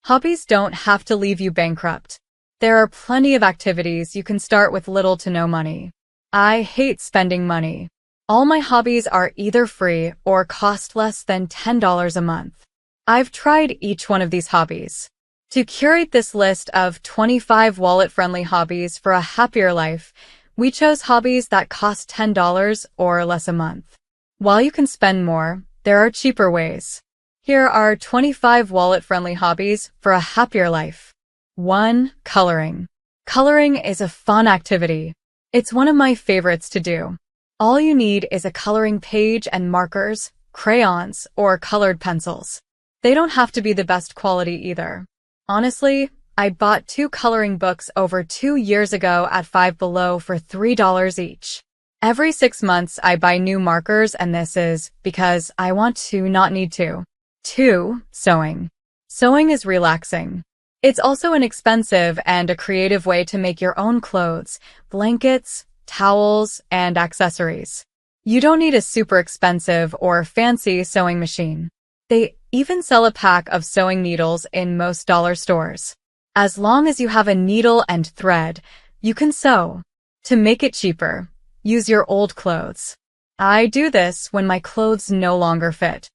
Hobbies don't have to leave you bankrupt. There are plenty of activities you can start with little to no money. I hate spending money. All my hobbies are either free or cost less than $10 a month. I've tried each one of these hobbies. To curate this list of 25 wallet-friendly hobbies for a happier life, we chose hobbies that cost $10 or less a month. While you can spend more, there are cheaper ways. Here are 25 wallet-friendly hobbies for a happier life. 1. Coloring. Coloring is a fun activity. It's one of my favorites to do. All you need is a coloring page and markers, crayons, or colored pencils. They don't have to be the best quality either. Honestly, I bought 2 coloring books over 2 years ago at Five Below for $3 each. Every 6 months I buy new markers, and this is because I want to not need to. 2. Sewing. Sewing is relaxing. It's also inexpensive and a creative way to make your own clothes, blankets, towels, and accessories. You don't need a super expensive or fancy sewing machine. They even sell a pack of sewing needles in most dollar stores. As long as you have a needle and thread, you can sew. To make it cheaper, use your old clothes. I do this when my clothes no longer fit.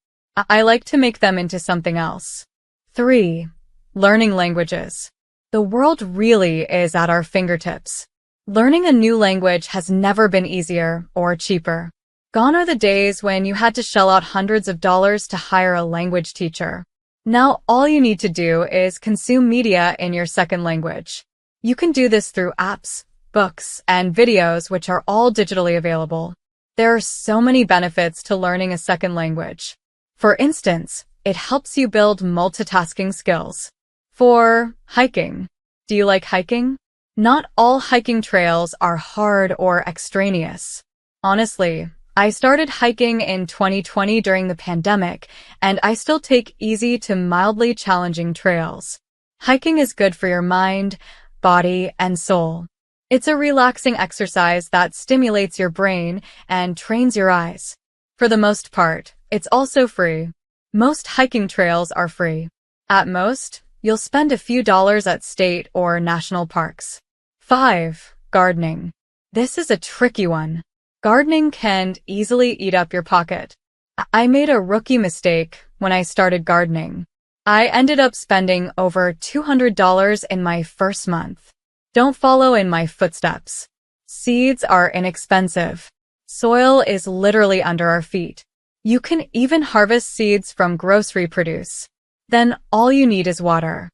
I like to make them into something else. 3. Learning languages. The world really is at our fingertips. Learning a new language has never been easier or cheaper. Gone are the days when you had to shell out hundreds of dollars to hire a language teacher. Now all you need to do is consume media in your second language. You can do this through apps, books, and videos, which are all digitally available. There are so many benefits to learning a second language. For instance, it helps you build multitasking skills. 4. Hiking. Do you like hiking? Not all hiking trails are hard or extraneous. Honestly, I started hiking in 2020 during the pandemic, and I still take easy to mildly challenging trails. Hiking is good for your mind, body, and soul. It's a relaxing exercise that stimulates your brain and trains your eyes. For the most part, it's also free. Most hiking trails are free. At most, you'll spend a few dollars at state or national parks. 5. Gardening. This is a tricky one. Gardening can easily eat up your pocket. I made a rookie mistake when I started gardening. I ended up spending over $200 in my first month. Don't follow in my footsteps. Seeds are inexpensive. Soil is literally under our feet. You can even harvest seeds from grocery produce. Then all you need is water.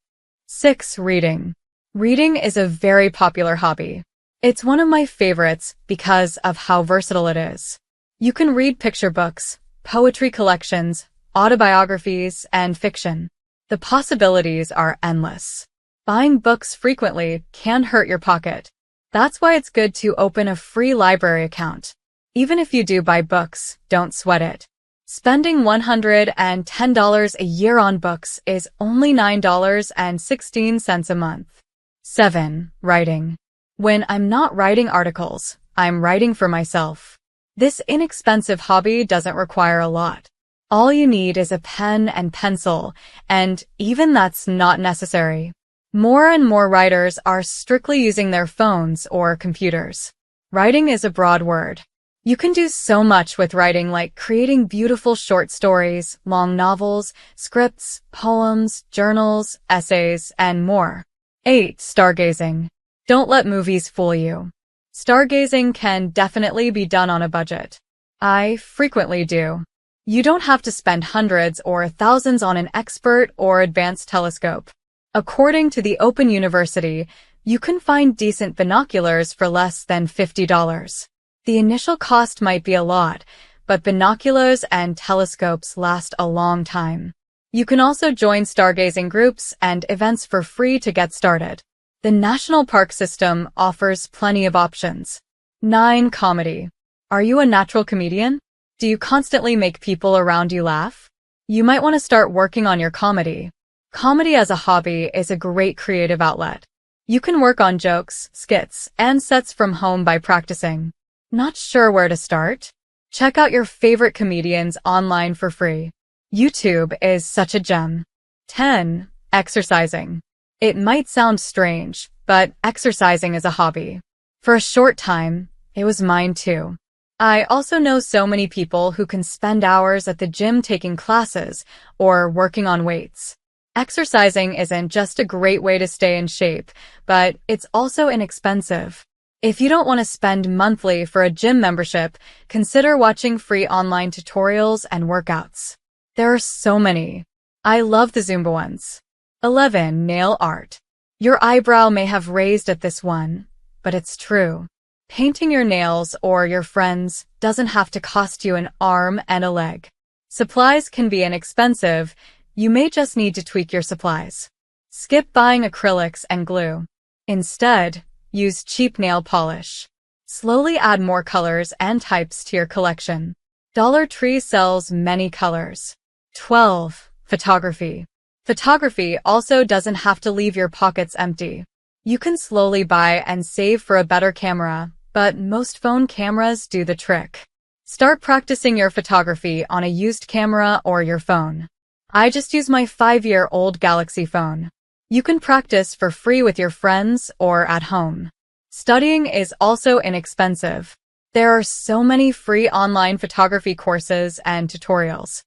6. Reading. Reading is a very popular hobby. It's one of my favorites because of how versatile it is. You can read picture books, poetry collections, autobiographies, and fiction. The possibilities are endless. Buying books frequently can hurt your pocket. That's why it's good to open a free library account. Even if you do buy books, don't sweat it. Spending $110 a year on books is only $9.16 a month. 7. Writing. When I'm not writing articles, I'm writing for myself. This inexpensive hobby doesn't require a lot. All you need is a pen and pencil, and even that's not necessary. More and more writers are strictly using their phones or computers. Writing is a broad word. You can do so much with writing, like creating beautiful short stories, long novels, scripts, poems, journals, essays, and more. 8. Stargazing. Don't let movies fool you. Stargazing can definitely be done on a budget. I frequently do. You don't have to spend hundreds or thousands on an expert or advanced telescope. According to the Open University, you can find decent binoculars for less than $50. The initial cost might be a lot, but binoculars and telescopes last a long time. You can also join stargazing groups and events for free to get started. The National Park System offers plenty of options. 9. Comedy. Are you a natural comedian? Do you constantly make people around you laugh? You might want to start working on your comedy. Comedy as a hobby is a great creative outlet. You can work on jokes, skits, and sets from home by practicing. Not sure where to start? Check out your favorite comedians online for free. YouTube is such a gem. 10. Exercising. It might sound strange, but exercising is a hobby. For a short time, it was mine too. I also know so many people who can spend hours at the gym taking classes or working on weights. Exercising isn't just a great way to stay in shape, but it's also inexpensive. If you don't want to spend monthly for a gym membership, consider watching free online tutorials and workouts. There are so many. I love the Zumba ones. 11. Nail art. Your eyebrow may have raised at this one, but it's true. Painting your nails or your friends doesn't have to cost you an arm and a leg. Supplies can be inexpensive. You may just need to tweak your supplies. Skip buying acrylics and glue. Instead, use cheap nail polish. Slowly add more colors and types to your collection. Dollar Tree sells many colors. 12. Photography. Photography also doesn't have to leave your pockets empty. You can slowly buy and save for a better camera, but most phone cameras do the trick. Start practicing your photography on a used camera or your phone. I just use my 5-year-old Galaxy phone. You can practice for free with your friends or at home. Studying is also inexpensive. There are so many free online photography courses and tutorials.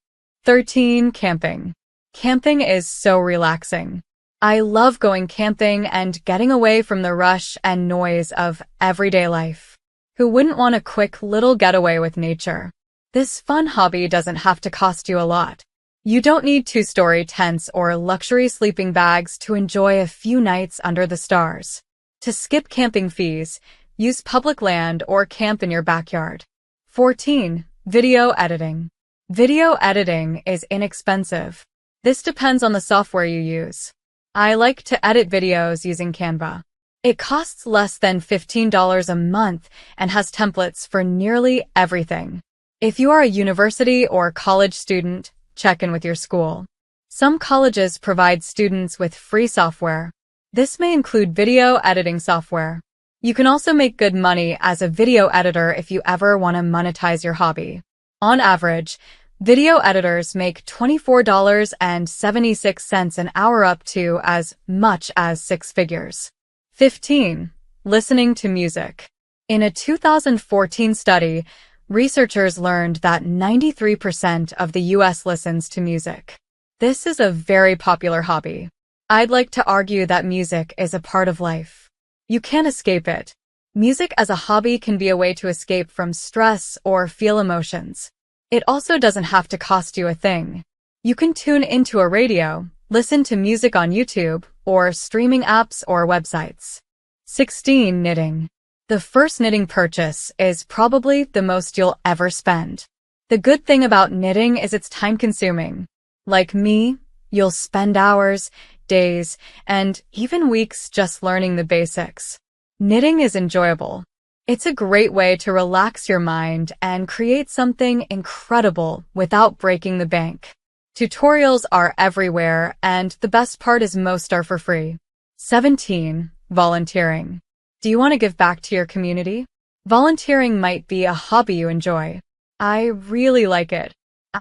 13. Camping. Camping is so relaxing. I love going camping and getting away from the rush and noise of everyday life. Who wouldn't want a quick little getaway with nature? This fun hobby doesn't have to cost you a lot. You don't need 2-story tents or luxury sleeping bags to enjoy a few nights under the stars. To skip camping fees, use public land or camp in your backyard. 14. Video editing. Video editing is inexpensive. This depends on the software you use. I like to edit videos using Canva. It costs less than $15 a month and has templates for nearly everything. If you are a university or college student, check in with your school. Some colleges provide students with free software. This may include video editing software. You can also make good money as a video editor if you ever want to monetize your hobby. On average, video editors make $24.76 an hour up to as much as 6 figures. 15. Listening to music. In a 2014 study, researchers learned that 93% of the US listens to music. This is a very popular hobby. I'd like to argue that music is a part of life. You can't escape it. Music as a hobby can be a way to escape from stress or feel emotions. It also doesn't have to cost you a thing. You can tune into a radio, listen to music on YouTube, or streaming apps or websites. 16. Knitting. The first knitting purchase is probably the most you'll ever spend. The good thing about knitting is it's time-consuming. Like me, you'll spend hours, days, and even weeks just learning the basics. Knitting is enjoyable. It's a great way to relax your mind and create something incredible without breaking the bank. Tutorials are everywhere, and the best part is most are for free. 17. Volunteering. Do you want to give back to your community? Volunteering might be a hobby you enjoy. I really like it.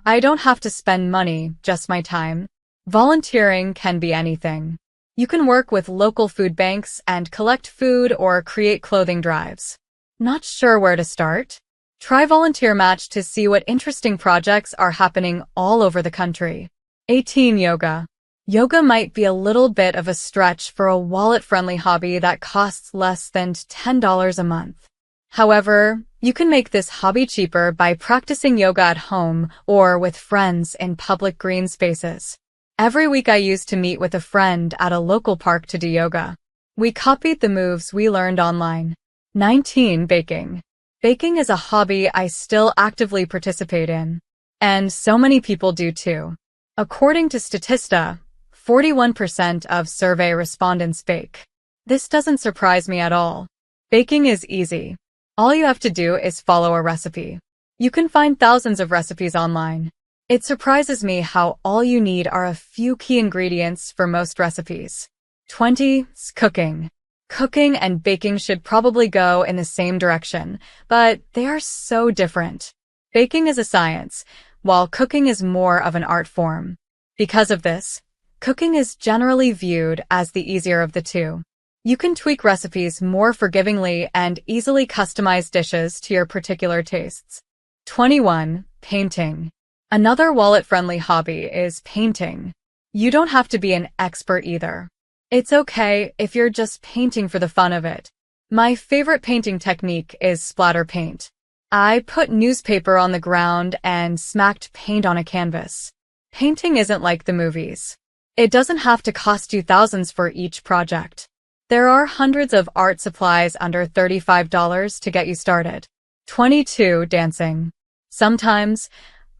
I don't have to spend money, just my time. Volunteering can be anything. You can work with local food banks and collect food or create clothing drives. Not sure where to start? Try Volunteer Match to see what interesting projects are happening all over the country. 18. Yoga. Yoga might be a little bit of a stretch for a wallet-friendly hobby that costs less than $10 a month. However, you can make this hobby cheaper by practicing yoga at home or with friends in public green spaces. Every week I used to meet with a friend at a local park to do yoga. We copied the moves we learned online. 19. Baking. Baking is a hobby I still actively participate in. And so many people do too. According to Statista, 41% of survey respondents bake. This doesn't surprise me at all. Baking is easy. All you have to do is follow a recipe. You can find thousands of recipes online. It surprises me how all you need are a few key ingredients for most recipes. 20. Cooking. Cooking and baking should probably go in the same direction, but they are so different. Baking is a science, while cooking is more of an art form. Because of this, cooking is generally viewed as the easier of the two. You can tweak recipes more forgivingly and easily customize dishes to your particular tastes. 21. Painting. Another wallet-friendly hobby is painting. You don't have to be an expert either. It's okay if you're just painting for the fun of it. My favorite painting technique is splatter paint. I put newspaper on the ground and smacked paint on a canvas. Painting isn't like the movies. It doesn't have to cost you thousands for each project. There are hundreds of art supplies under $35 to get you started. 22. Dancing. Sometimes,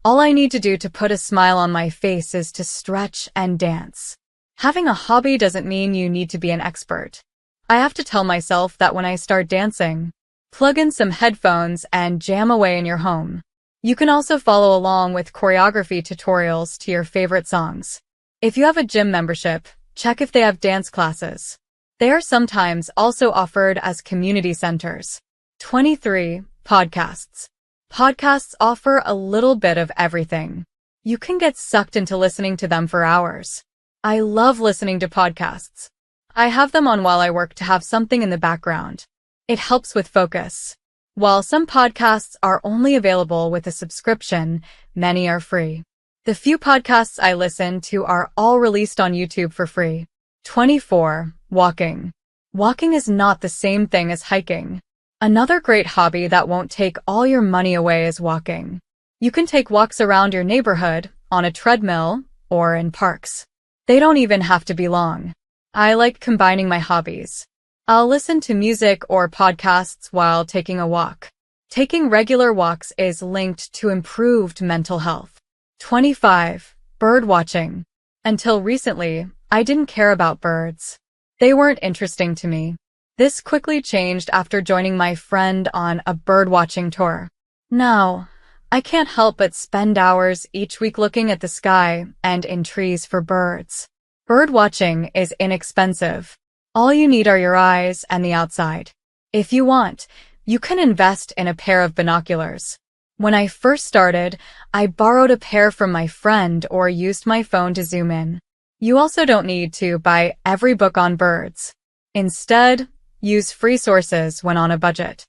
all I need to do to put a smile on my face is to stretch and dance. Having a hobby doesn't mean you need to be an expert. I have to tell myself that when I start dancing, plug in some headphones and jam away in your home. You can also follow along with choreography tutorials to your favorite songs. If you have a gym membership, check if they have dance classes. They are sometimes also offered as community centers. 23. Podcasts. Podcasts offer a little bit of everything. You can get sucked into listening to them for hours. I love listening to podcasts. I have them on while I work to have something in the background. It helps with focus. While some podcasts are only available with a subscription, many are free. The few podcasts I listen to are all released on YouTube for free. 24. Walking. Walking is not the same thing as hiking. Another great hobby that won't take all your money away is walking. You can take walks around your neighborhood, on a treadmill, or in parks. They don't even have to be long. I like combining my hobbies. I'll listen to music or podcasts while taking a walk. Taking regular walks is linked to improved mental health. 25. Bird watching. Until recently, I didn't care about birds. They weren't interesting to me. This quickly changed after joining my friend on a bird watching tour. Now, I can't help but spend hours each week looking at the sky and in trees for birds. Bird watching is inexpensive. All you need are your eyes and the outside. If you want, you can invest in a pair of binoculars. When I first started, I borrowed a pair from my friend or used my phone to zoom in. You also don't need to buy every book on birds. Instead, use free sources when on a budget.